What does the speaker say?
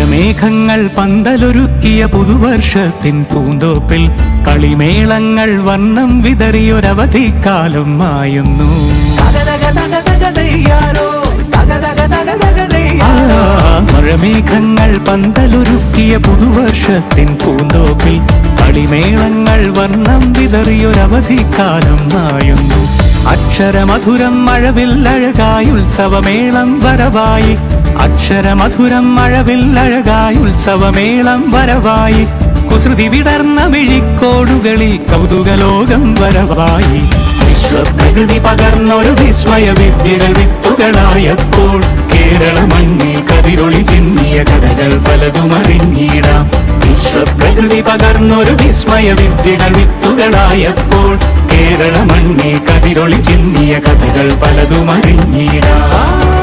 മഴമേഘങ്ങൾ പന്തലൊരുക്കിയ പുതുവർഷത്തിൻ പൂന്തോപ്പിൽ കളിമേളങ്ങൾ വർണ്ണം വിതറിയൊരവധിക്കാലം മായുന്നു. മഴമേഘങ്ങൾ പന്തലൊരുക്കിയ പുതുവർഷത്തിൻ പൂന്തോപ്പിൽ കളിമേളങ്ങൾ വർണ്ണം വിതറിയൊരവധിക്കാലം മായുന്നു. അക്ഷരമധുരം മഴവില്ലഴകായി ഉത്സവമേളം വരവായി, അക്ഷരമധുരം മഴവില്ലഴകായി ഉത്സവമേളം വരവായി, കുസൃതി വിടർന്ന മിഴിക്കോടുകളിൽ കൗതുകലോകം വരവായി. വിശ്വപ്രകൃതി പകർന്നൊരു വിസ്മയ വിദ്യകൾ വിത്തുകളായപ്പോൾ കേരള മണ്ണിൽ കതിരൊളി ചിന്നിയ കഥകൾ പലതും അറിഞ്ഞിടാം. വിശ്വപ്രകൃതി പകർന്നൊരു വിസ്മയ വിദ്യകൾ വിത്തുകളായപ്പോൾ കേരള മണ്ണിൽ കതിരൊളി ചിന്നിയ കഥകൾ പലതും അറിഞ്ഞിടാം.